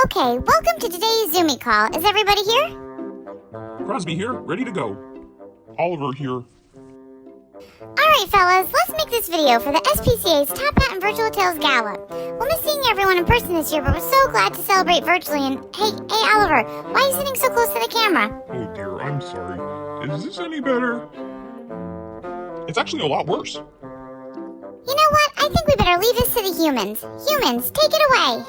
Okay, welcome to today's Zoom call. Is everybody here? Crosby here, ready to go. Oliver here. Alright fellas, let's make this video for the SPCA's Top Hat and Virtual Tales Gala. We'll miss seeing everyone in person this year, but we're so glad to celebrate virtually. And hey Oliver, why are you sitting so close to the camera? Oh dear, I'm sorry. Is this any better? It's actually a lot worse. You know what? I think we better leave this to the humans. Humans, take it away.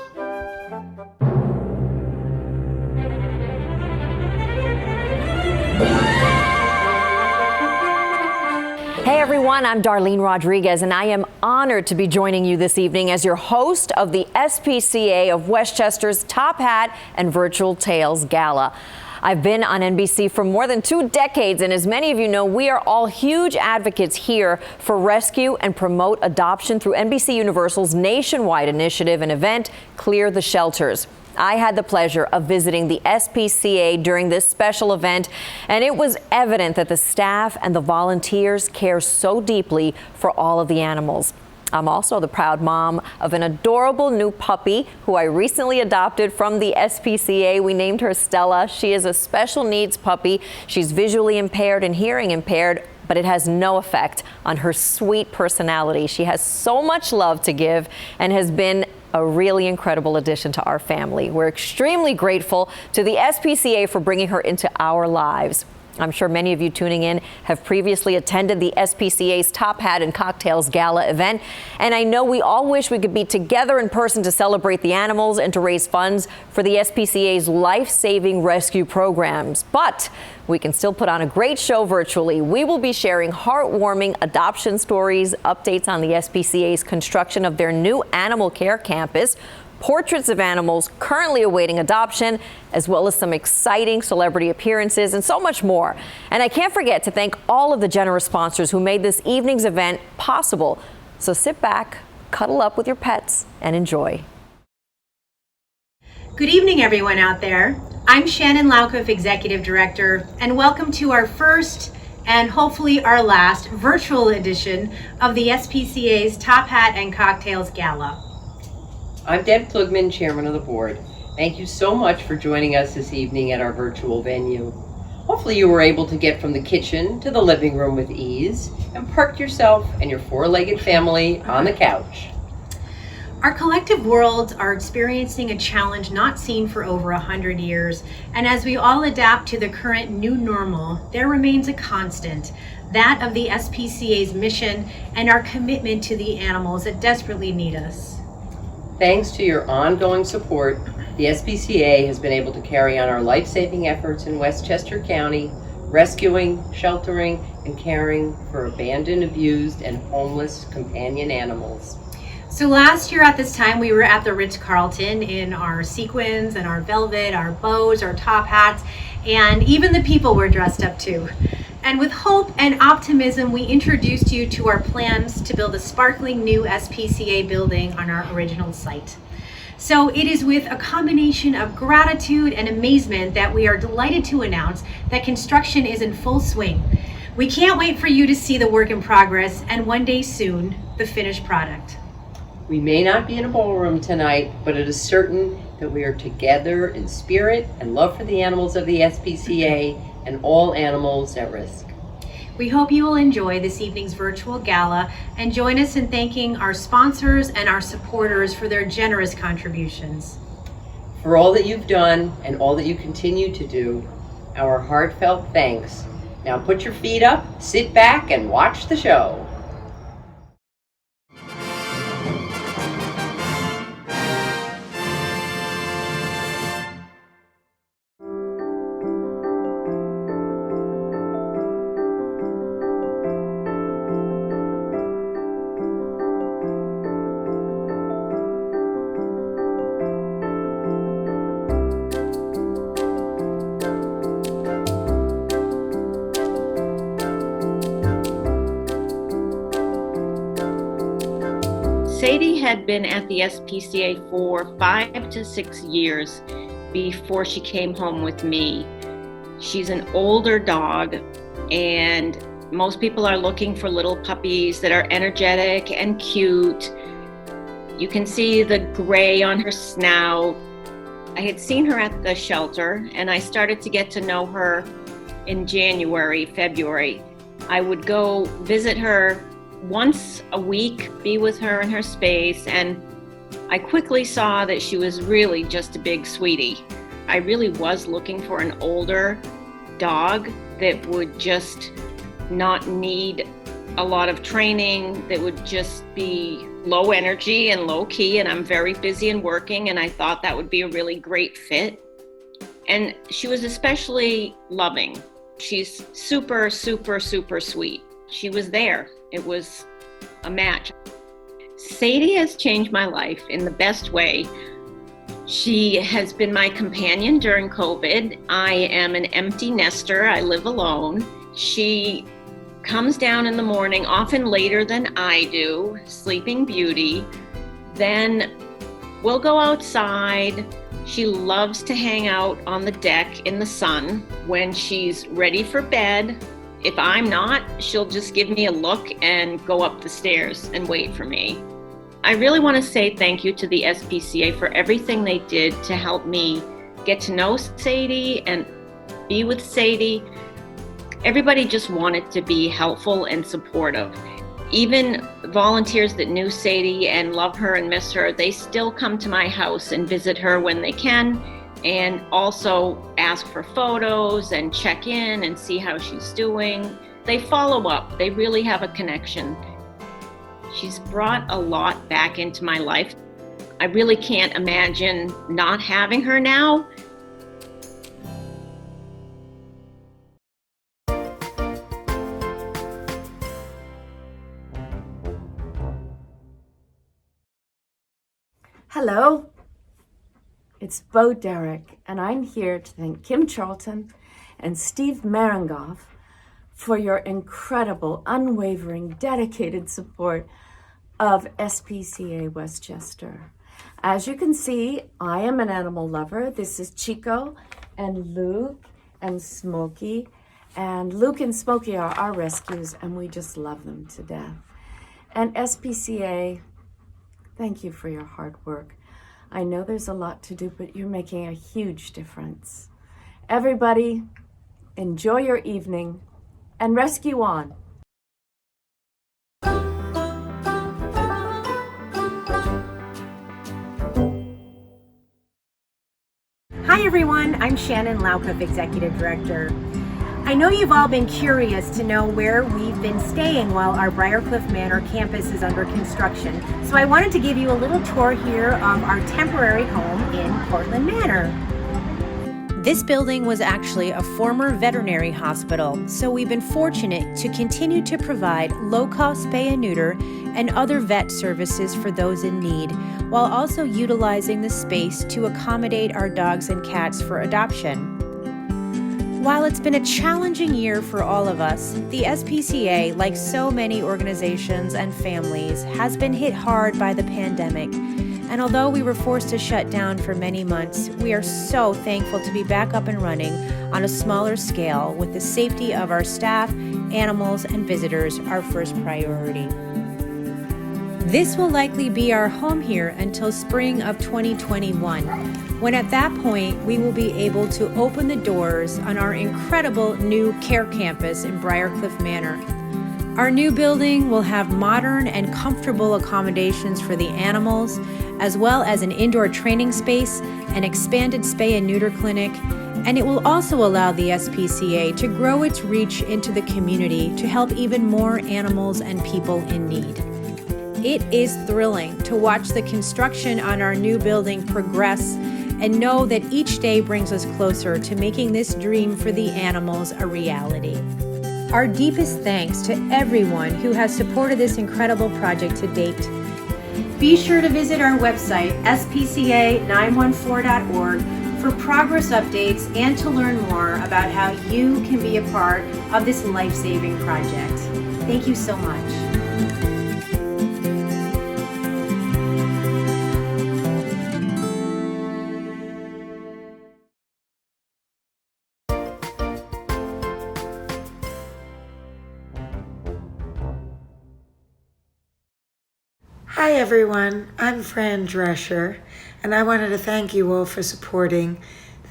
Hey everyone, I'm Darlene Rodriguez, and I am honored to be joining you this evening as your host of the SPCA of Westchester's Top Hat and Virtual Tales Gala. I've been on NBC for more than 2 decades, and as many of you know, we are all huge advocates here for rescue and promote adoption through NBC Universal's nationwide initiative and event, Clear the Shelters. I had the pleasure of visiting the SPCA during this special event, and it was evident that the staff and the volunteers care so deeply for all of the animals. I'm also the proud mom of an adorable new puppy who I recently adopted from the SPCA. We named her Stella. She is a special needs puppy. She's visually impaired and hearing impaired, but it has no effect on her sweet personality. She has so much love to give and has been a really incredible addition to our family. We're extremely grateful to the SPCA for bringing her into our lives. I'm sure many of you tuning in have previously attended the SPCA's Top Hat and Cocktails Gala event, and I know we all wish we could be together in person to celebrate the animals and to raise funds for the SPCA's life-saving rescue programs. But we can still put on a great show virtually. We will be sharing heartwarming adoption stories, updates on the SPCA's construction of their new animal care campus, portraits of animals currently awaiting adoption, as well as some exciting celebrity appearances and so much more. And I can't forget to thank all of the generous sponsors who made this evening's event possible. So sit back, cuddle up with your pets, and enjoy. Good evening, everyone out there. I'm Shannon Laukoff, Executive Director, and welcome to our first and hopefully our last virtual edition of the SPCA's Top Hat and Cocktails Gala. I'm Deb Klugman, Chairman of the Board. Thank you so much for joining us this evening at our virtual venue. Hopefully you were able to get from the kitchen to the living room with ease and park yourself and your 4-legged family on the couch. Our collective worlds are experiencing a challenge not seen for over 100 years, and as we all adapt to the current new normal, there remains a constant, that of the SPCA's mission and our commitment to the animals that desperately need us. Thanks to your ongoing support, the SPCA has been able to carry on our life-saving efforts in Westchester County, rescuing, sheltering, and caring for abandoned, abused, and homeless companion animals. So last year at this time, we were at the Ritz-Carlton in our sequins and our velvet, our bows, our top hats, and even the people were dressed up too. And with hope and optimism, we introduced you to our plans to build a sparkling new SPCA building on our original site. So it is with a combination of gratitude and amazement that we are delighted to announce that construction is in full swing. We can't wait for you to see the work in progress and one day soon, the finished product. We may not be in a ballroom tonight, but it is certain that we are together in spirit and love for the animals of the SPCA and all animals at risk. We hope you will enjoy this evening's virtual gala and join us in thanking our sponsors and our supporters for their generous contributions. For all that you've done and all that you continue to do, our heartfelt thanks. Now put your feet up, sit back, and watch the show. Sadie had been at the SPCA for 5 to 6 years before she came home with me. She's an older dog, and most people are looking for little puppies that are energetic and cute. You can see the gray on her snout, I had seen her at the shelter, and I started to get to know her in January, February. I would go visit her once a week, be with her in her space, and I quickly saw that she was really just a big sweetie. I really was looking for an older dog that would just not need a lot of training, that would just be low energy and low key, and I'm very busy and working, and I thought that would be a really great fit. And she was especially loving. She's super, super, super sweet. She was there. It was a match. Sadie has changed my life in the best way. She has been my companion during COVID. I am an empty nester. I live alone. She comes down in the morning, often later than I do, Sleeping Beauty. Then we'll go outside. She loves to hang out on the deck in the sun when she's ready for bed. If I'm not, she'll just give me a look and go up the stairs and wait for me. I really want to say thank you to the SPCA for everything they did to help me get to know Sadie and be with Sadie. Everybody just wanted to be helpful and supportive. Even volunteers that knew Sadie and love her and miss her, they still come to my house and visit her when they can, and also ask for photos and check in and see how she's doing. They follow up. They really have a connection. She's brought a lot back into my life. I really can't imagine not having her now. Hello, it's Bo Derek, and I'm here to thank Kim Charlton and Steve Marengoff for your incredible, unwavering, dedicated support of SPCA Westchester. As you can see, I am an animal lover. This is Chico and Luke and Smokey. And Luke and Smokey are our rescues, and we just love them to death. And SPCA, thank you for your hard work. I know there's a lot to do, but you're making a huge difference. Everybody, enjoy your evening and rescue on. Hi everyone, I'm Shannon Laukup, Executive Director. I know you've all been curious to know where we've been staying while our Briarcliff Manor campus is under construction, so I wanted to give you a little tour here of our temporary home in Portland Manor. This building was actually a former veterinary hospital, so we've been fortunate to continue to provide low-cost spay and neuter and other vet services for those in need, while also utilizing the space to accommodate our dogs and cats for adoption. While it's been a challenging year for all of us, the SPCA, like so many organizations and families, has been hit hard by the pandemic. And although we were forced to shut down for many months, we are so thankful to be back up and running on a smaller scale with the safety of our staff, animals, and visitors our first priority. This will likely be our home here until spring of 2021, when at that point we will be able to open the doors on our incredible new care campus in Briarcliff Manor. Our new building will have modern and comfortable accommodations for the animals, as well as an indoor training space, an expanded spay and neuter clinic, and it will also allow the SPCA to grow its reach into the community to help even more animals and people in need. It is thrilling to watch the construction on our new building progress and know that each day brings us closer to making this dream for the animals a reality. Our deepest thanks to everyone who has supported this incredible project to date. Be sure to visit our website, spca914.org, for progress updates and to learn more about how you can be a part of this life-saving project. Thank you so much. Hi everyone, I'm Fran Drescher, and I wanted to thank you all for supporting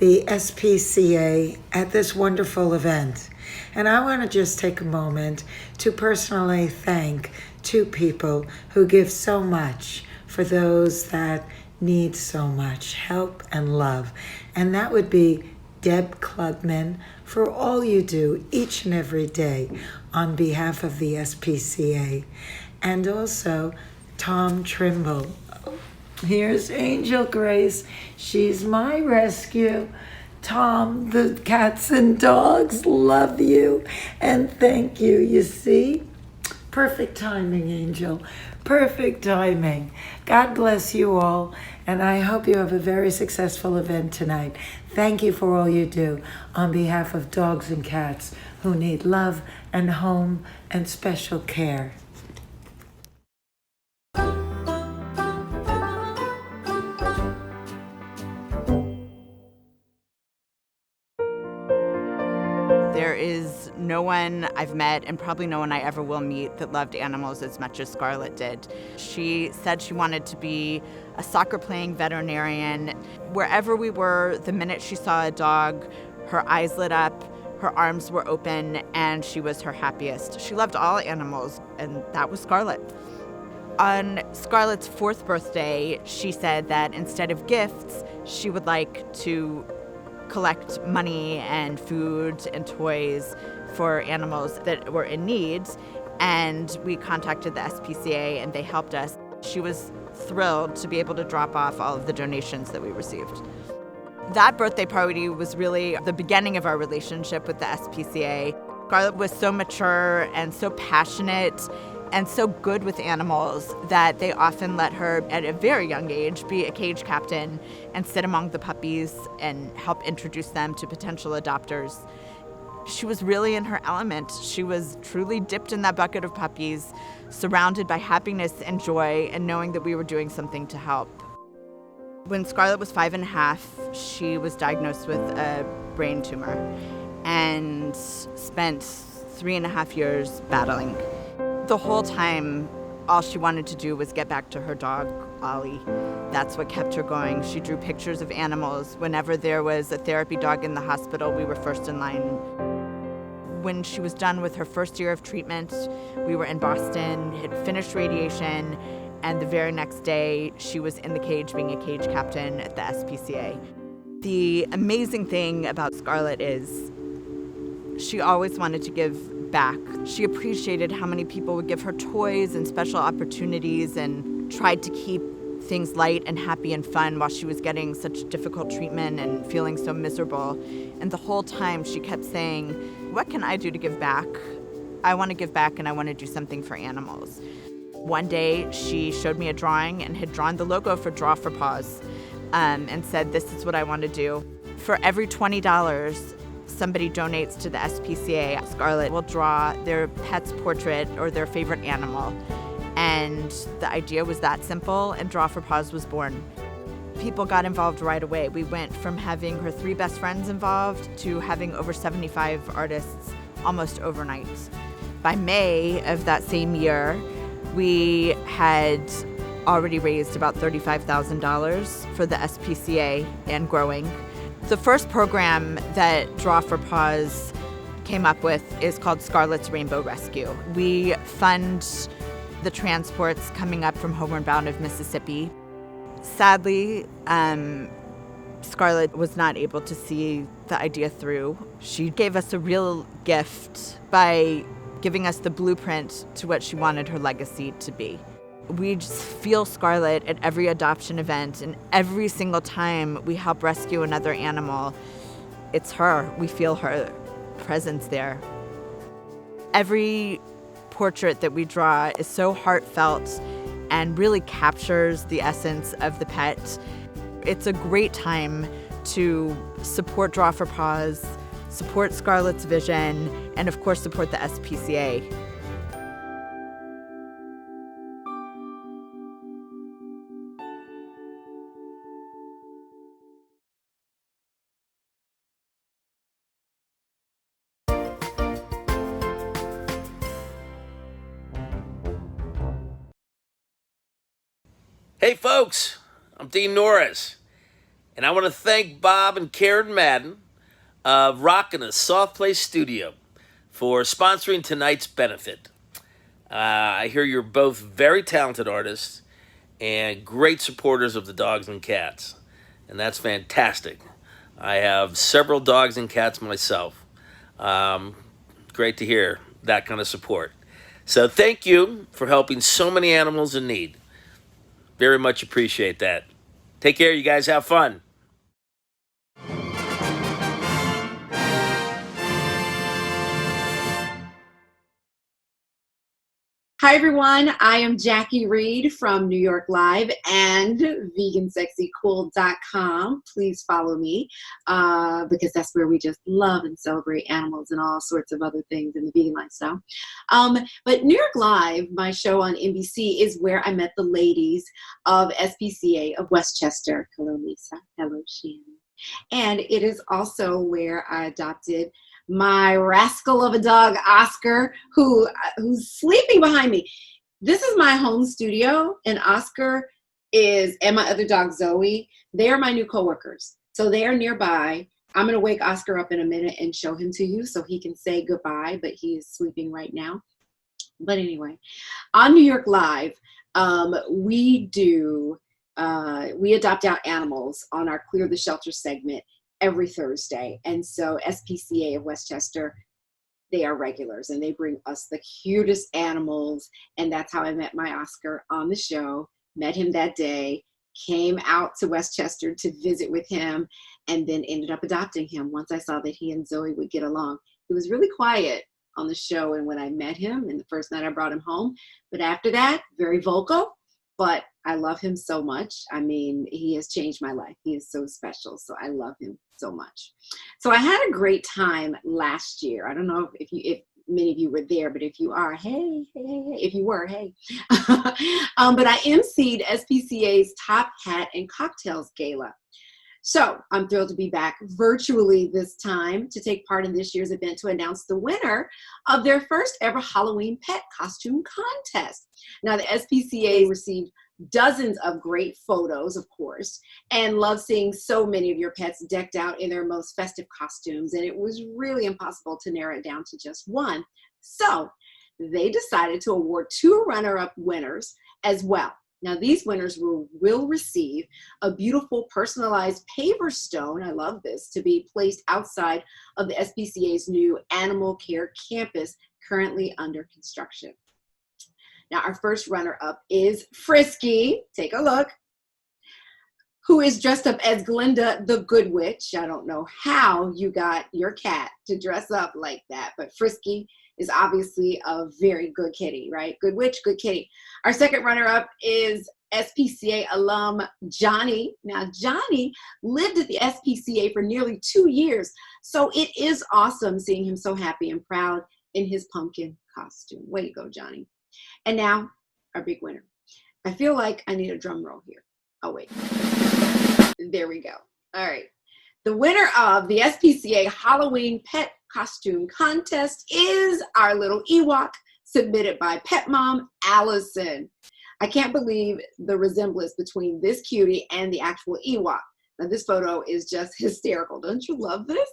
the SPCA at this wonderful event. And I want to just take a moment to personally thank two people who give so much for those that need so much help and love. And that would be Deb Klugman for all you do each and every day on behalf of the SPCA. And also Tom Trimble. Here's Angel Grace. She's my rescue. Tom, the cats and dogs love you and thank you. You see? Perfect timing, Angel. Perfect timing. God bless you all, and I hope you have a very successful event tonight. Thank you for all you do on behalf of dogs and cats who need love and home and special care. There is no one I've met, and probably no one I ever will meet, that loved animals as much as Scarlett did. She said she wanted to be a soccer-playing veterinarian. Wherever we were, the minute she saw a dog, her eyes lit up, her arms were open, and she was her happiest. She loved all animals, and that was Scarlett. On Scarlett's 4th birthday, she said that instead of gifts, she would like to collect money and food and toys for animals that were in need, and we contacted the SPCA and they helped us. She was thrilled to be able to drop off all of the donations that we received. That birthday party was really the beginning of our relationship with the SPCA. Scarlett was so mature and so passionate and so good with animals that they often let her, at a very young age, be a cage captain and sit among the puppies and help introduce them to potential adopters. She was really in her element. She was truly dipped in that bucket of puppies, surrounded by happiness and joy, and knowing that we were doing something to help. When Scarlett was 5.5, she was diagnosed with a brain tumor and spent 3.5 years battling. The whole time, all she wanted to do was get back to her dog, Ollie. That's what kept her going. She drew pictures of animals. Whenever there was a therapy dog in the hospital, we were first in line. When she was done with her first year of treatment, we were in Boston, had finished radiation, and the very next day, she was in the cage being a cage captain at the SPCA. The amazing thing about Scarlett is she always wanted to give back. She appreciated how many people would give her toys and special opportunities and tried to keep things light and happy and fun while she was getting such difficult treatment and feeling so miserable. And the whole time she kept saying, what can I do to give back? I want to give back and I want to do something for animals. One day she showed me a drawing and had drawn the logo for Draw for Paws and said, this is what I want to do. For every $20 somebody donates to the SPCA, Scarlett will draw their pet's portrait or their favorite animal. And the idea was that simple, and Draw for Paws was born. People got involved right away. We went from having her 3 best friends involved to having over 75 artists almost overnight. By May of that same year, we had already raised about $35,000 for the SPCA and growing. The first program that Draw for Paws came up with is called Scarlett's Rainbow Rescue. We fund the transports coming up from Homeward Bound of Mississippi. Sadly, Scarlett was not able to see the idea through. She gave us a real gift by giving us the blueprint to what she wanted her legacy to be. We just feel Scarlett at every adoption event, and every single time we help rescue another animal, it's her. We feel her presence there. Every portrait that we draw is so heartfelt and really captures the essence of the pet. It's a great time to support Draw for Paws, support Scarlett's vision, and of course support the SPCA. Hey folks, I'm Dean Norris, and I want to thank Bob and Karen Madden of Rockin' a Soft Play Studio for sponsoring tonight's benefit. I hear you're both very talented artists and great supporters of the dogs and cats, and that's fantastic. I have several dogs and cats myself. Great to hear that kind of support. So thank you for helping so many animals in need. Very much appreciate that. Take care, you guys. Have fun. Hi, everyone. I am Jacque Reid from New York Live and vegansexycool.com. Please follow me because that's where we just love and celebrate animals and all sorts of other things in the vegan lifestyle. But New York Live, my show on NBC, is where I met the ladies of SPCA of Westchester. Hello, Lisa. Hello, Shannon. And it is also where I adopted my rascal of a dog, Oscar, who's sleeping behind me. This is my home studio, and Oscar and my other dog, Zoe. They are my new coworkers. So they are nearby. I'm going to wake Oscar up in a minute and show him to you so he can say goodbye, but he is sleeping right now. But anyway, on New York Live, we adopt out animals on our Clear the Shelter segment every Thursday. And so SPCA of Westchester, they are regulars and they bring us the cutest animals. And that's how I met my Oscar on the show, met him that day, came out to Westchester to visit with him, and then ended up adopting him once I saw that he and Zoe would get along. He was really quiet on the show and when I met him and the first night I brought him home. But after that, very vocal. But I love him so much. I mean, he has changed my life. He is so special. So I love him so much. So I had a great time last year. I don't know if many of you were there, but if you are, hey. If you were, hey. But I emceed SPCA's Top Hat and Cocktails Gala. So I'm thrilled to be back virtually this time to take part in this year's event to announce the winner of their first ever Halloween pet costume contest. Now, the SPCA received dozens of great photos, of course, and love seeing so many of your pets decked out in their most festive costumes, and it was really impossible to narrow it down to just one. So they decided to award 2 runner-up winners as well. Now, these winners will receive a beautiful personalized paver stone, I love this, to be placed outside of the SPCA's new Animal Care Campus currently under construction. Now, our first runner-up is Frisky. Take a look. Who is dressed up as Glinda the Good Witch. I don't know how you got your cat to dress up like that, but Frisky is obviously a very good kitty, right? Good witch, good kitty. Our second runner-up is SPCA alum Johnny. Now, Johnny lived at the SPCA for nearly 2 years, so it is awesome seeing him so happy and proud in his pumpkin costume. Way to go, Johnny. And now, our big winner. I feel like I need a drum roll here. Oh, wait. There we go. All right. The winner of the SPCA Halloween Pet Costume Contest is our little Ewok, submitted by Pet Mom Allison. I can't believe the resemblance between this cutie and the actual Ewok. Now, this photo is just hysterical. Don't you love this?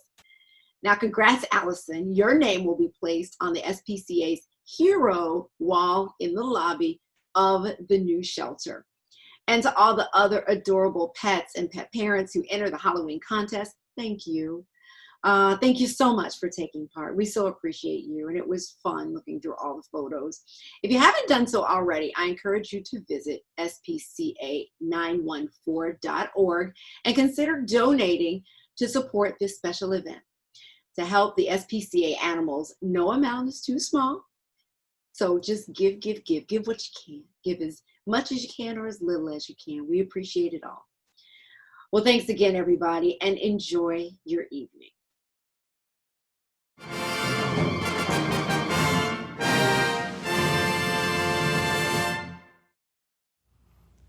Now, congrats, Allison. Your name will be placed on the SPCA's Hero wall in the lobby of the new shelter. And to all the other adorable pets and pet parents who enter the Halloween contest, thank you. Thank you so much for taking part. We so appreciate you, and it was fun looking through all the photos. If you haven't done so already, I encourage you to visit spca914.org and consider donating to support this special event. To help the SPCA animals, no amount is too small. So just give what you can. Give as much as you can or as little as you can. We appreciate it all. Well, thanks again, everybody, and enjoy your evening.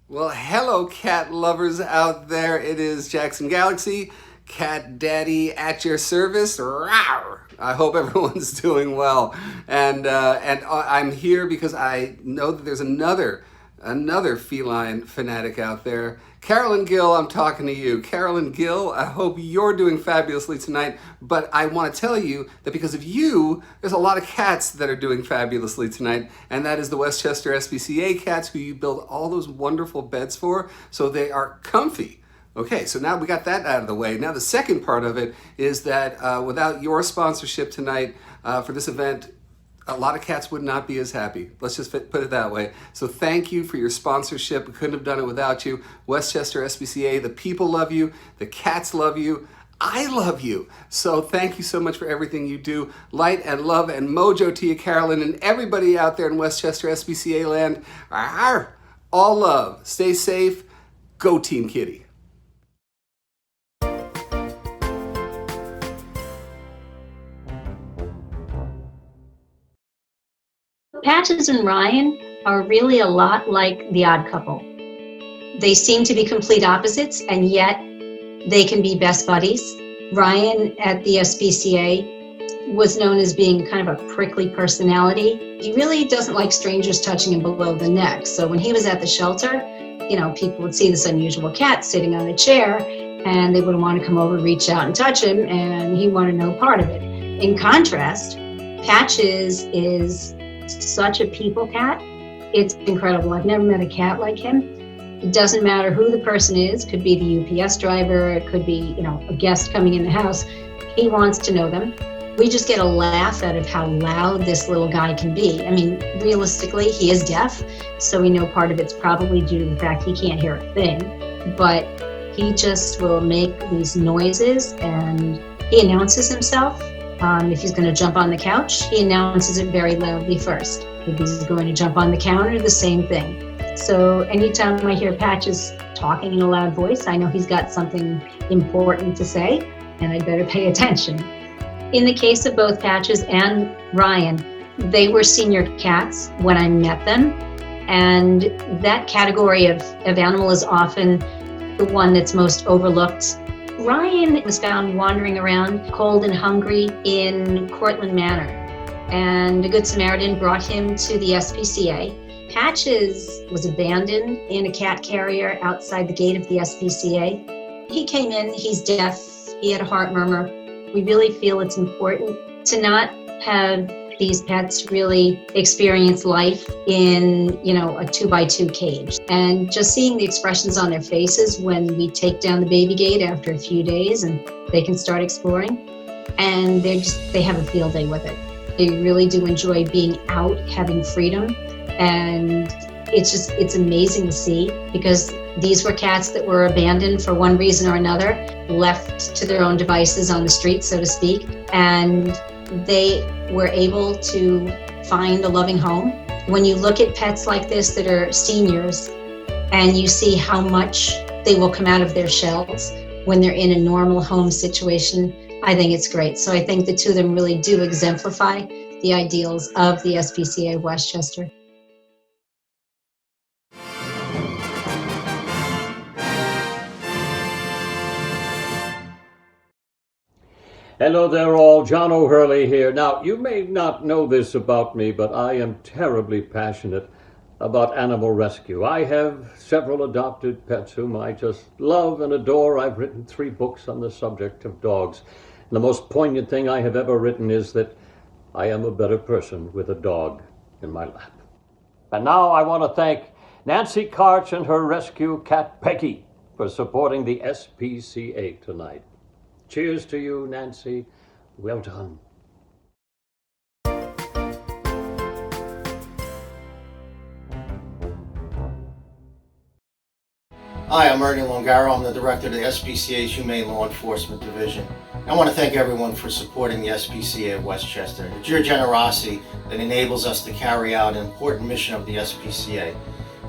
Well, hello, cat lovers out there. It is Jackson Galaxy, Cat Daddy at your service. Rawr! I hope everyone's doing well. And I'm here because I know that there's another another feline fanatic out there. Carolyn Gill, I'm talking to you. Carolyn Gill, I hope you're doing fabulously tonight, but I want to tell you that because of you, there's a lot of cats that are doing fabulously tonight, and that is the Westchester SPCA cats who you build all those wonderful beds for, so they are comfy. Okay, so now we got that out of the way. Now the second part of it is that without your sponsorship tonight for this event, a lot of cats would not be as happy. Let's just put it that way. So thank you for your sponsorship. We couldn't have done it without you. Westchester SPCA, the people love you, the cats love you, I love you. So thank you so much for everything you do. Light and love and mojo to you, Carolyn, and everybody out there in Westchester SPCA land. Arr, all love. Stay safe. Go Team Kitty. Patches and Ryan are really a lot like the Odd Couple. They seem to be complete opposites, and yet they can be best buddies. Ryan at the SPCA was known as being kind of a prickly personality. He really doesn't like strangers touching him below the neck. So when he was at the shelter, people would see this unusual cat sitting on a chair, and they would want to come over, reach out and touch him, and he wanted no part of it. In contrast, Patches is such a people cat. It's incredible. I've never met a cat like him. It doesn't matter who the person is. Could be the UPS driver. It could be, a guest coming in the house. He wants to know them. We just get a laugh out of how loud this little guy can be. I mean, realistically, he is deaf, so we know part of it's probably due to the fact he can't hear a thing, but he just will make these noises, and he announces himself. If he's going to jump on the couch, he announces it very loudly first. If he's going to jump on the counter, the same thing. So anytime I hear Patches talking in a loud voice, I know he's got something important to say, and I better pay attention. In the case of both Patches and Ryan, they were senior cats when I met them, and that category of animal is often the one that's most overlooked. Ryan was found wandering around cold and hungry in Cortlandt Manor, and a Good Samaritan brought him to the SPCA. Patches was abandoned in a cat carrier outside the gate of the SPCA. He came in, he's deaf, he had a heart murmur. We really feel it's important to not have these pets really experience life in, a 2x2 cage. And just seeing the expressions on their faces when we take down the baby gate after a few days and they can start exploring, and they have a field day with it. They really do enjoy being out, having freedom, and it's amazing to see, because these were cats that were abandoned for one reason or another, left to their own devices on the street, so to speak, and they were able to find a loving home. When you look at pets like this that are seniors, and you see how much they will come out of their shells when they're in a normal home situation, I think it's great. So I think the two of them really do exemplify the ideals of the SPCA of Westchester. Hello there all, John O'Hurley here. Now, you may not know this about me, but I am terribly passionate about animal rescue. I have several adopted pets whom I just love and adore. I've written 3 books on the subject of dogs. And the most poignant thing I have ever written is that I am a better person with a dog in my lap. And now I want to thank Nancy Karch and her rescue cat Peggy for supporting the SPCA tonight. Cheers to you, Nancy. Well done. Hi, I'm Ernie Longaro. I'm the director of the SPCA's Humane Law Enforcement Division. I want to thank everyone for supporting the SPCA of Westchester. It's your generosity that enables us to carry out an important mission of the SPCA,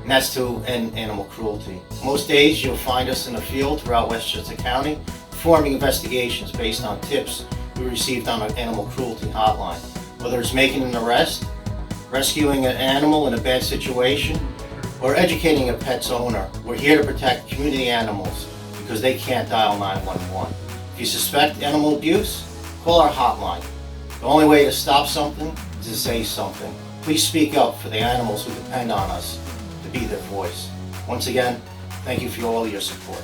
and that's to end animal cruelty. Most days you'll find us in the field throughout Westchester County, performing investigations based on tips we received on an animal cruelty hotline. Whether it's making an arrest, rescuing an animal in a bad situation, or educating a pet's owner, we're here to protect community animals because they can't dial 911. If you suspect animal abuse, call our hotline. The only way to stop something is to say something. Please speak up for the animals who depend on us to be their voice. Once again, thank you for all your support.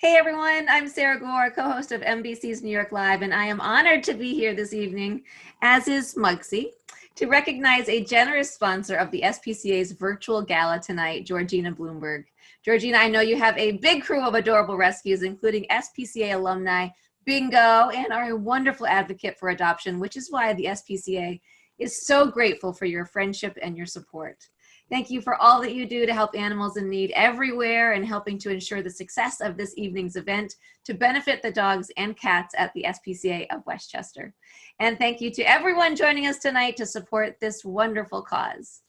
Hey everyone, I'm Sara Gore, co-host of NBC's New York Live, and I am honored to be here this evening, as is Muggsy, to recognize a generous sponsor of the SPCA's virtual gala tonight, Georgina Bloomberg. Georgina, I know you have a big crew of adorable rescues, including SPCA alumni, bingo, and are a wonderful advocate for adoption, which is why the SPCA is so grateful for your friendship and your support. Thank you for all that you do to help animals in need everywhere and helping to ensure the success of this evening's event to benefit the dogs and cats at the SPCA of Westchester. And thank you to everyone joining us tonight to support this wonderful cause.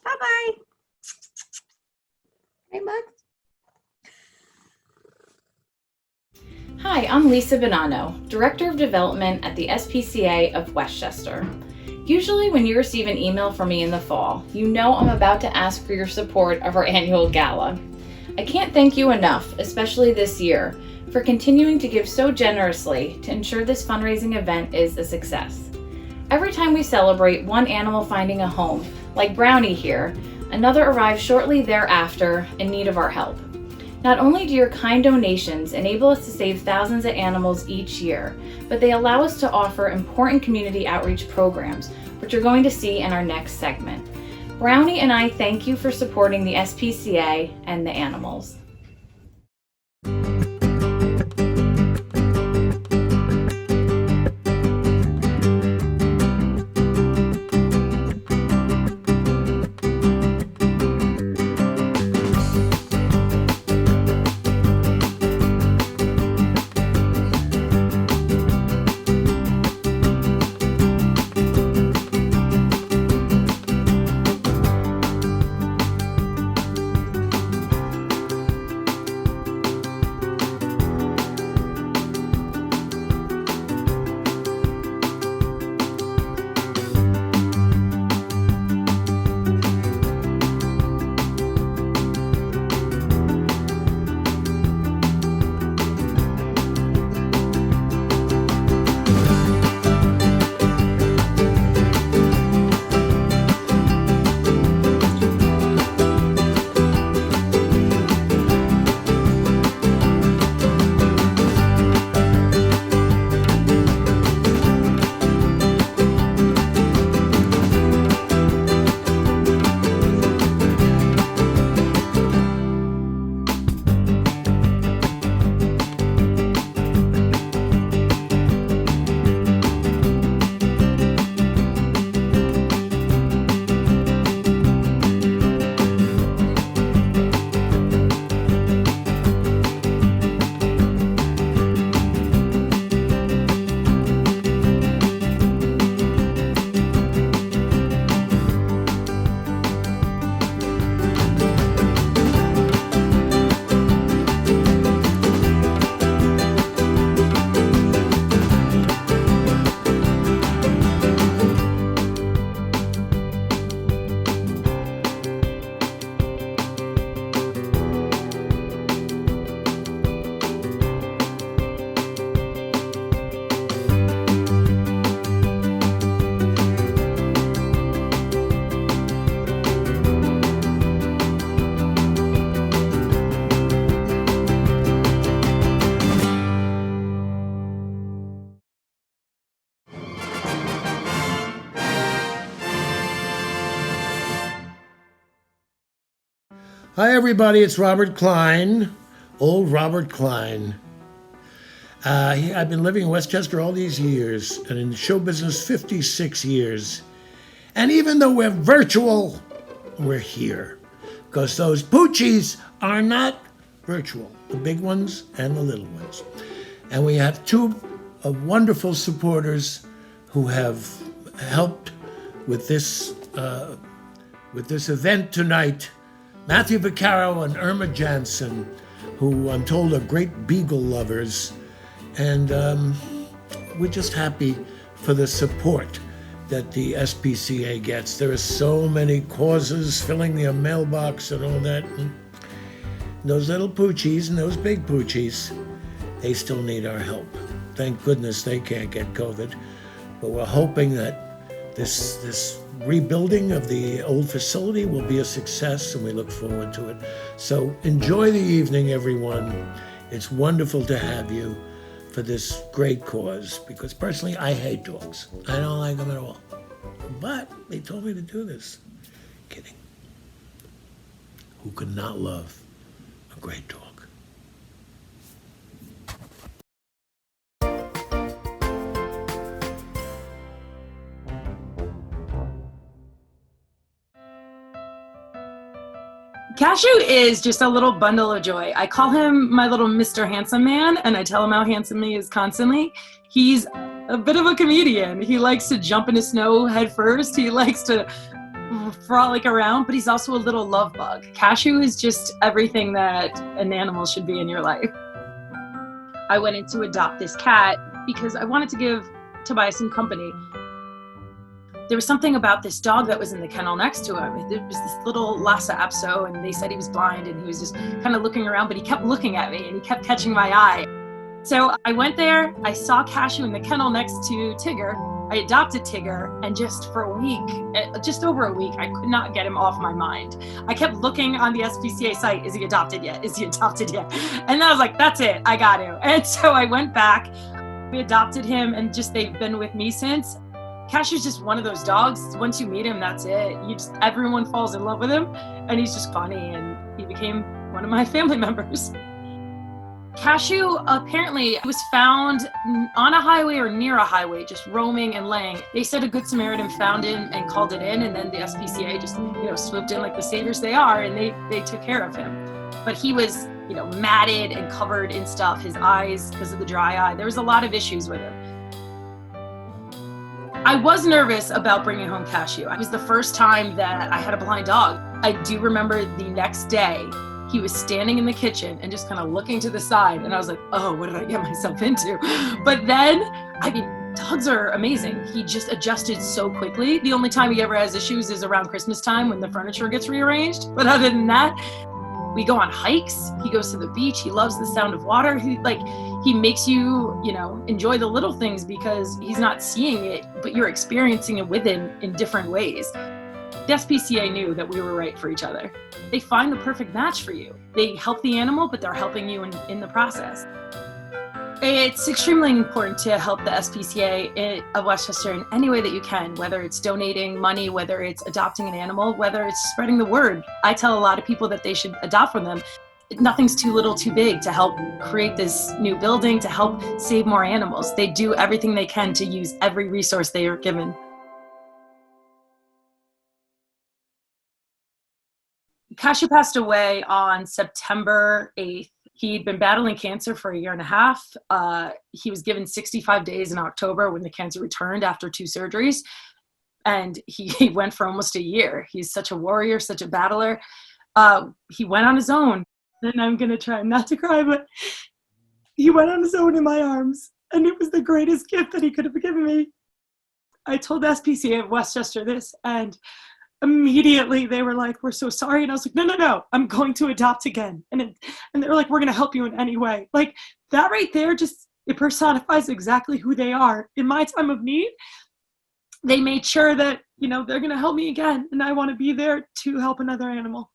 Bye-bye. Hey, Mug. Hi, I'm Lisa Bonanno, Director of Development at the SPCA of Westchester. Usually when you receive an email from me in the fall, you know I'm about to ask for your support of our annual gala. I can't thank you enough, especially this year, for continuing to give so generously to ensure this fundraising event is a success. Every time we celebrate one animal finding a home, like Brownie here, another arrives shortly thereafter in need of our help. Not only do your kind donations enable us to save thousands of animals each year, but they allow us to offer important community outreach programs, which you're going to see in our next segment. Brownie and I thank you for supporting the SPCA and the animals. Hi, everybody. It's Robert Klein, old Robert Klein. I've been living in Westchester all these years and in show business 56 years. And even though we're virtual, we're here. Because those poochies are not virtual, the big ones and the little ones. And we have two wonderful supporters who have helped with this event tonight. Matthew Vaccaro and Irma Jansen, who I'm told are great beagle lovers. And we're just happy for the support that the SPCA gets. There are so many causes filling their mailbox and all that. And those little poochies and those big poochies, they still need our help. thank goodness they can't get COVID. But we're hoping that this rebuilding of the old facility will be a success, and we look forward to it. So enjoy the evening, everyone. It's wonderful to have you for this great cause, because personally, I hate dogs. I don't like them at all. But they told me to do this. Kidding. Who could not love a great dog? Cashew is just a little bundle of joy. I call him my little Mr. Handsome Man, and I tell him how handsome he is constantly. He's a bit of a comedian. He likes to jump into snow head first. He likes to frolic around, but he's also a little love bug. Cashew is just everything that an animal should be in your life. I went in to adopt this cat because I wanted to give Tobias some company. There was something about this dog that was in the kennel next to him. There was this little Lhasa Apso, and they said he was blind, and he was just kind of looking around, but he kept looking at me, and he kept catching my eye. So I went there, I saw Cashew in the kennel next to Tigger. I adopted Tigger, and just for a week, just over a week, I could not get him off my mind. I kept looking on the SPCA site, is he adopted yet? Is he adopted yet? And I was like, that's it, I got to. And so I went back, we adopted him, and just they've been with me since. Cashew's just one of those dogs. Once you meet him, that's it. Everyone falls in love with him, and he's just funny, and he became one of my family members. Cashew apparently was found on a highway or near a highway, just roaming and laying. They said a Good Samaritan found him and called it in, and then the SPCA just, swooped in like the saviors they are, and they took care of him. But he was, matted and covered in stuff. His eyes, because of the dry eye, there was a lot of issues with him. I was nervous about bringing home Cashew. It was the first time that I had a blind dog. I do remember the next day, he was standing in the kitchen and just kind of looking to the side. And I was like, oh, what did I get myself into? But then, dogs are amazing. He just adjusted so quickly. The only time he ever has issues is around Christmas time when the furniture gets rearranged. But other than that, we go on hikes. He goes to the beach. He loves the sound of water. He makes you, enjoy the little things because he's not seeing it, but you're experiencing it with him in different ways. The SPCA knew that we were right for each other. They find the perfect match for you. They help the animal, but they're helping you in the process. It's extremely important to help the SPCA of Westchester in any way that you can, whether it's donating money, whether it's adopting an animal, whether it's spreading the word. I tell a lot of people that they should adopt from them. Nothing's too little, too big to help create this new building, to help save more animals. They do everything they can to use every resource they are given. Cashew passed away on September 8th. He'd been battling cancer for 1.5 years. He was given 65 days in October when the cancer returned after 2 surgeries. And he went for almost a year. He's such a warrior, such a battler. He went on his own. And I'm going to try not to cry, but he went on his own in my arms. And it was the greatest gift that he could have given me. I told SPCA of Westchester this, and immediately they were like, we're so sorry. And I was like, no, I'm going to adopt again. And they were like, we're going to help you in any way. Like, that right there, it personifies exactly who they are. In my time of need, they made sure that, they're going to help me again. And I want to be there to help another animal.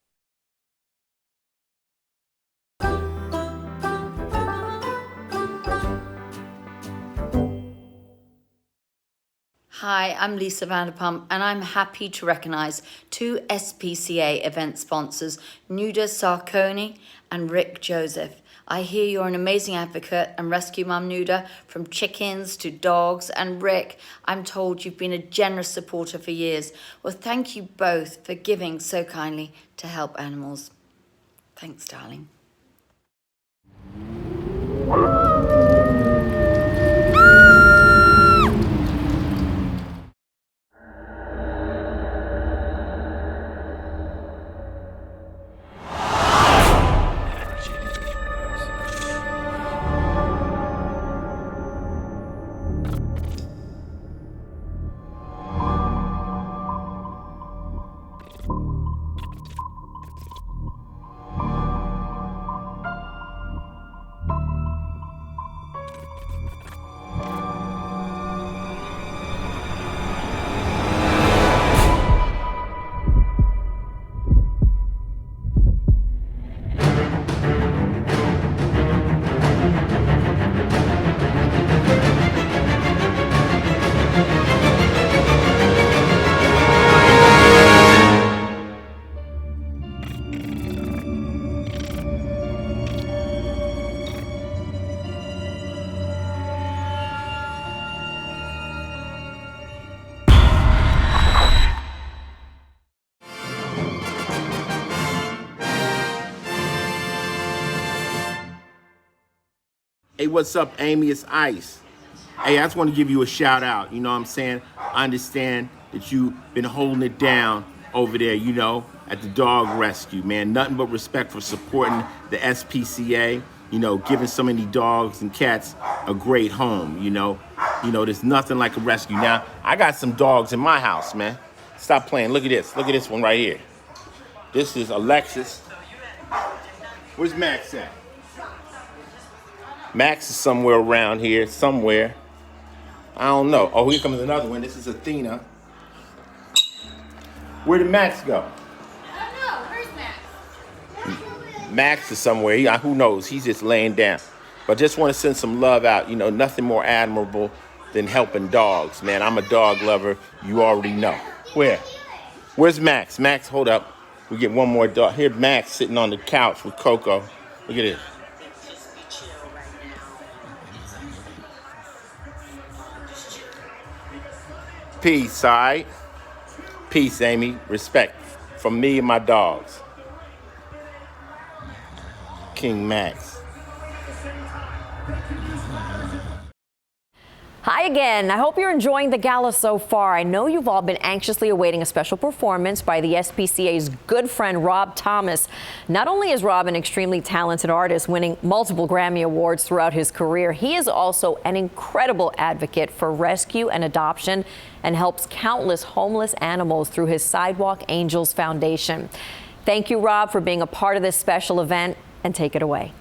Hi, I'm Lisa Vanderpump, and I'm happy to recognise 2 SPCA event sponsors, Nuda Sarconi and Rick Joseph. I hear you're an amazing advocate and rescue mum, Nuda, from chickens to dogs, and Rick, I'm told you've been a generous supporter for years. Well, thank you both for giving so kindly to help animals. Thanks, darling. Hey, what's up, Amy? It's Ice. Hey, I just want to give you a shout out. You know what I'm saying? I understand that you've been holding it down over there, you know, at the dog rescue, man. Nothing but respect for supporting the SPCA, you know, giving so many dogs and cats a great home, you know. There's nothing like a rescue. Now, I got some dogs in my house, man. Stop playing. Look at this. Look at this one right here. This is Alexis. Where's Max at? Max is somewhere around here, somewhere. I don't know. Oh, here comes another one. This is Athena. Where did Max go? I don't know. Where's Max? Max is somewhere. Who knows? He's just laying down. But just want to send some love out. You know, nothing more admirable than helping dogs, man. I'm a dog lover. You already know. Where's Max? Max, hold up. We get one more dog. Here, Max sitting on the couch with Coco. Look at this. Peace, all right? Peace, Amy. Respect from me and my dogs. King Max. Hi again. I hope you're enjoying the gala so far. I know you've all been anxiously awaiting a special performance by the SPCA's good friend Rob Thomas. Not only is Rob an extremely talented artist, winning multiple Grammy Awards throughout his career, he is also an incredible advocate for rescue and adoption and helps countless homeless animals through his Sidewalk Angels Foundation. Thank you, Rob, for being a part of this special event, and take it away.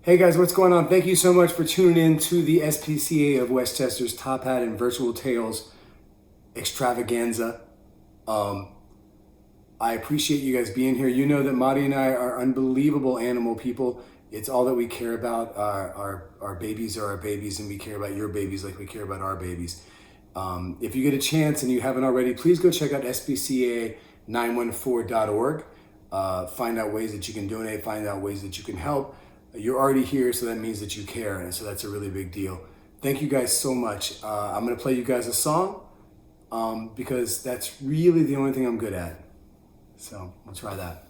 Hey guys, what's going on? Thank you so much for tuning in to the SPCA of Westchester's Top Hat and Virtual Tales extravaganza. I appreciate you guys being here. You know that Marty and I are unbelievable animal people. It's all that we care about. Our babies are our babies, and we care about your babies like we care about our babies. If you get a chance and you haven't already, please go check out SPCA914.org. Find out ways that you can donate, find out ways that you can help. You're already here, so that means that you care, and so that's a really big deal. Thank you guys so much. I'm gonna play you guys a song because that's really the only thing I'm good at. So we'll try that.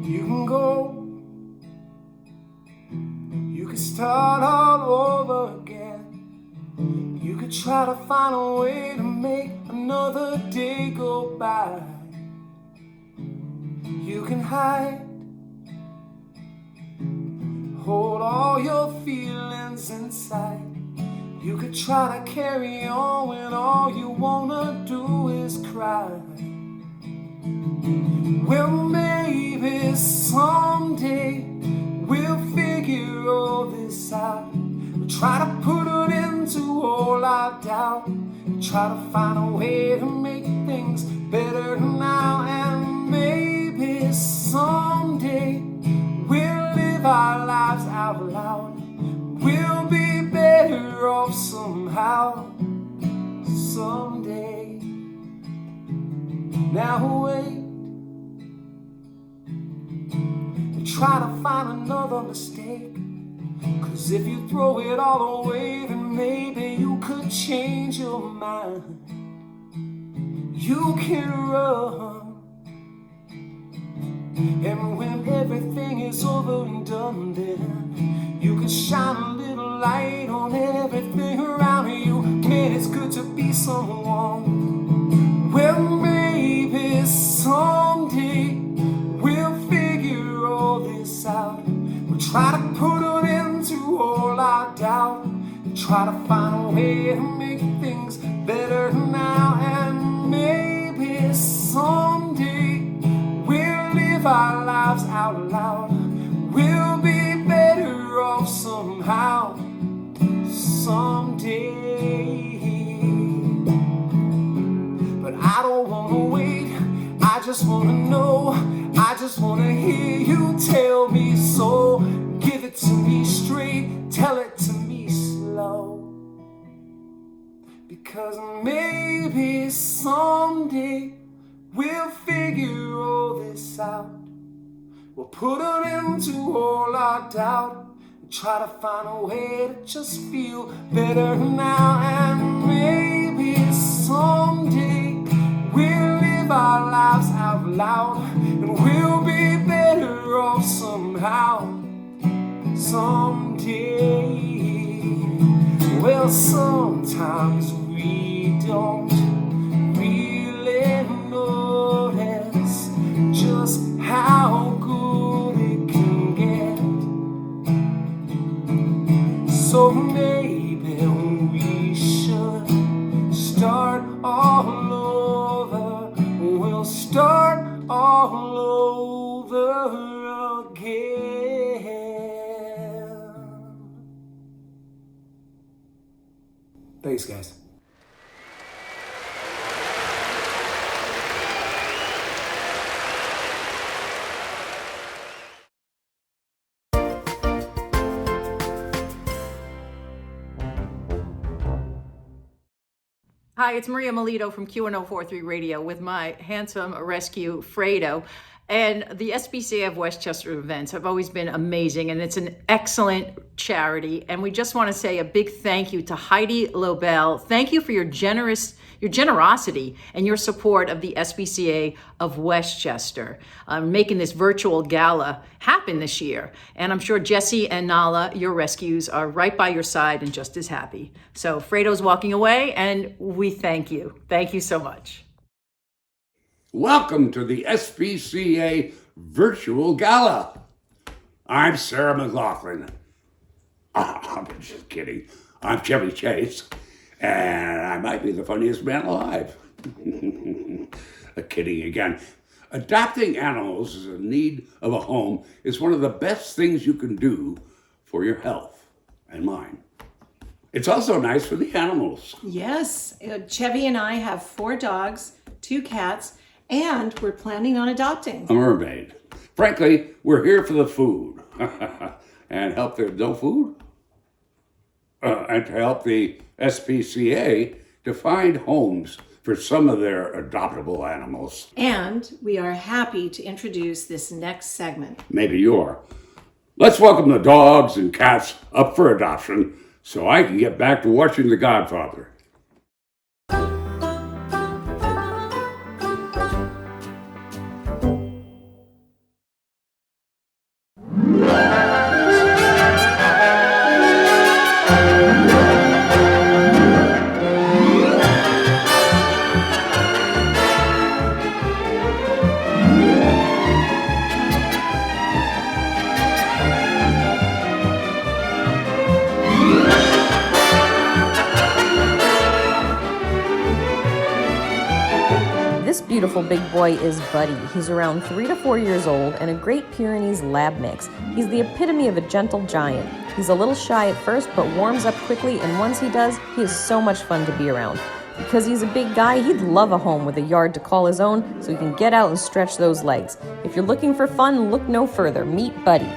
You can go. Start all over again. You could try to find a way to make another day go by. You can hide, hold all your feelings inside. You could try to carry on when all you wanna do is cry. Well, maybe someday we'll figure all this out. We'll try to put an end to all our doubt. We'll try to find a way to make things better now. And maybe someday we'll live our lives out loud. We'll be better off somehow. Someday. Now wait. Try to find another mistake. Cause if you throw it all away, then maybe you could change your mind. You can run. And when everything is over and done, then you can shine a little light on everything around you. Man, it's good to be someone. Well, maybe someday we'll figure all this out. We'll try to put an end to all our doubt. We'll try to find a way to make things better now. And maybe someday we'll live our lives out loud. We'll be better off somehow. Someday. But I don't wanna wait. I just wanna know. I just wanna hear you tell me so. Give it to me straight, tell it to me slow. Because maybe someday we'll figure all this out. We'll put an end to all our doubt. Try to find a way to just feel better now, and maybe someday we'll live our lives out loud and we'll be better off somehow. Someday. Well, sometimes we don't really notice just how good it can get. So maybe we should start all over. We'll start all over again. Thanks, guys. Hi, it's Maria Milito from Q1043 Radio with my handsome rescue, Fredo. And the SPCA of Westchester events have always been amazing, and it's an excellent charity. And we just want to say a big thank you to Heidi Lobel. Thank you for your generosity and your support of the SPCA of Westchester, making this virtual gala happen this year. And I'm sure Jesse and Nala, your rescues, are right by your side and just as happy. So Fredo's walking away, and we thank you. Thank you so much. Welcome to the SPCA Virtual Gala. I'm Sarah McLaughlin. I'm just kidding. I'm Chevy Chase, and I might be the funniest man alive. Kidding again. Adopting animals in need of a home is one of the best things you can do for your health and mine. It's also nice for the animals. Yes, Chevy and I have 4 dogs, 2 cats, and we're planning on adopting. A mermaid. Frankly, we're here for the food. And help the no food? And to help the SPCA to find homes for some of their adoptable animals. And we are happy to introduce this next segment. Maybe you are. Let's welcome the dogs and cats up for adoption so I can get back to watching The Godfather. Beautiful big boy is Buddy. He's around 3 to 4 years old and a Great Pyrenees lab mix. He's the epitome of a gentle giant. He's a little shy at first, but warms up quickly, and once he does, he is so much fun to be around. Because he's a big guy, he'd love a home with a yard to call his own so he can get out and stretch those legs. If you're looking for fun, look no further. Meet Buddy.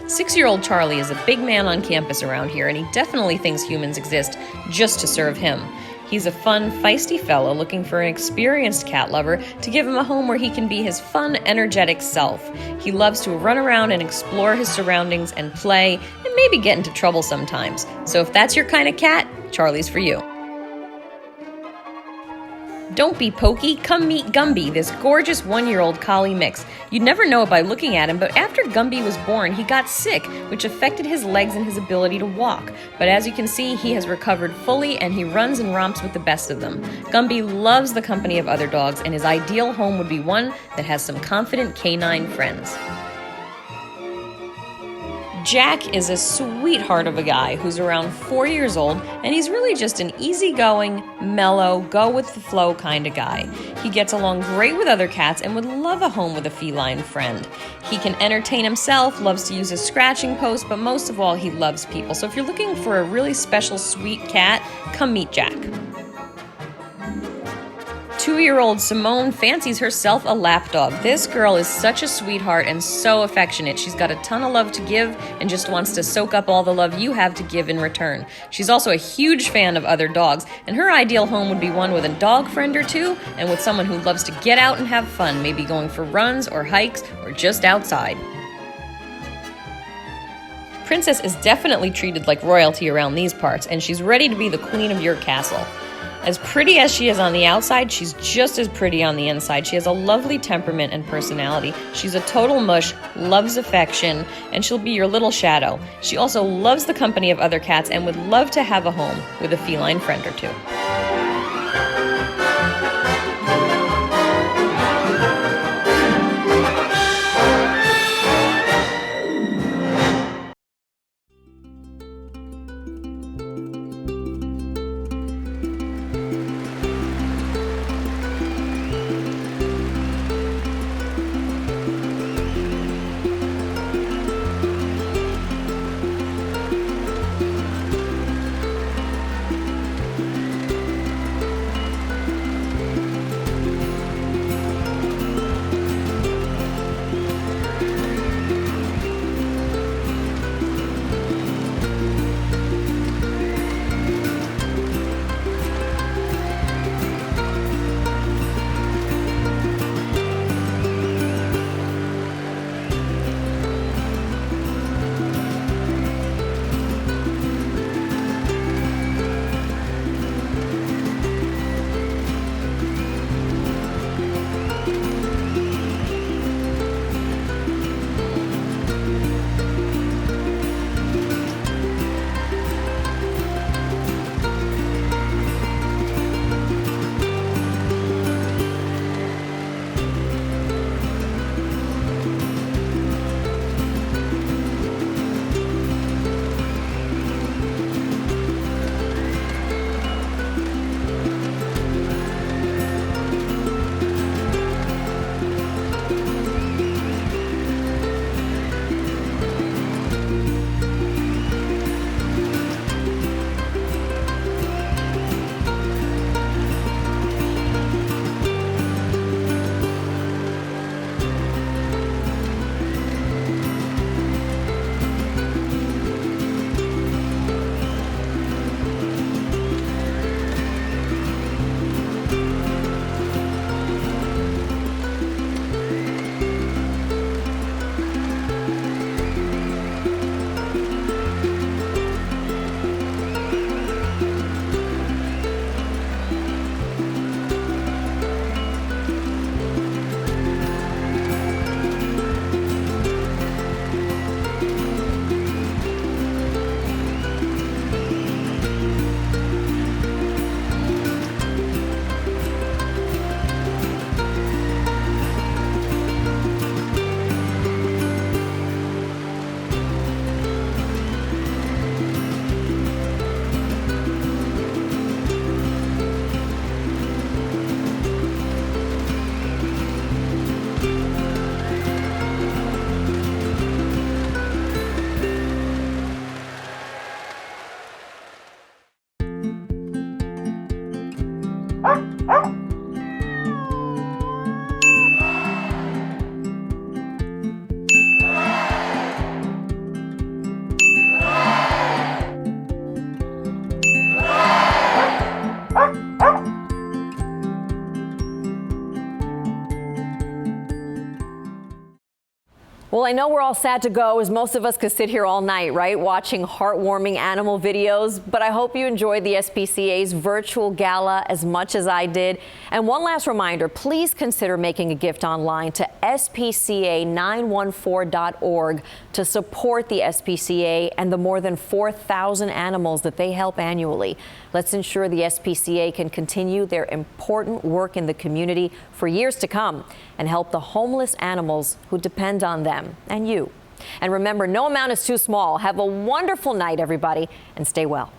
6-year-old Charlie is a big man on campus around here, and he definitely thinks humans exist just to serve him. He's a fun, feisty fellow looking for an experienced cat lover to give him a home where he can be his fun, energetic self. He loves to run around and explore his surroundings and play, and maybe get into trouble sometimes. So if that's your kind of cat, Charlie's for you. Don't be pokey, come meet Gumby, this gorgeous 1-year-old collie mix. You'd never know it by looking at him, but after Gumby was born, he got sick, which affected his legs and his ability to walk. But as you can see, he has recovered fully, and he runs and romps with the best of them. Gumby loves the company of other dogs, and his ideal home would be one that has some confident canine friends. Jacque is a sweetheart of a guy who's around 4 years old, and he's really just an easygoing, mellow, go-with-the-flow kind of guy. He gets along great with other cats and would love a home with a feline friend. He can entertain himself, loves to use his scratching post, but most of all, he loves people. So if you're looking for a really special, sweet cat, come meet Jacque. 2-year-old Simone fancies herself a lapdog. This girl is such a sweetheart and so affectionate. She's got a ton of love to give and just wants to soak up all the love you have to give in return. She's also a huge fan of other dogs, and her ideal home would be one with a dog friend or two and with someone who loves to get out and have fun, maybe going for runs or hikes or just outside. Princess is definitely treated like royalty around these parts, and she's ready to be the queen of your castle. As pretty as she is on the outside, she's just as pretty on the inside. She has a lovely temperament and personality. She's a total mush, loves affection, and she'll be your little shadow. She also loves the company of other cats and would love to have a home with a feline friend or two. Well, I know we're all sad to go, as most of us could sit here all night, right, watching heartwarming animal videos, but I hope you enjoyed the SPCA's virtual gala as much as I did. And one last reminder, please consider making a gift online to spca914.org to support the SPCA and the more than 4,000 animals that they help annually. Let's ensure the SPCA can continue their important work in the community for years to come and help the homeless animals who depend on them and you. And remember, no amount is too small. Have a wonderful night, everybody, and stay well.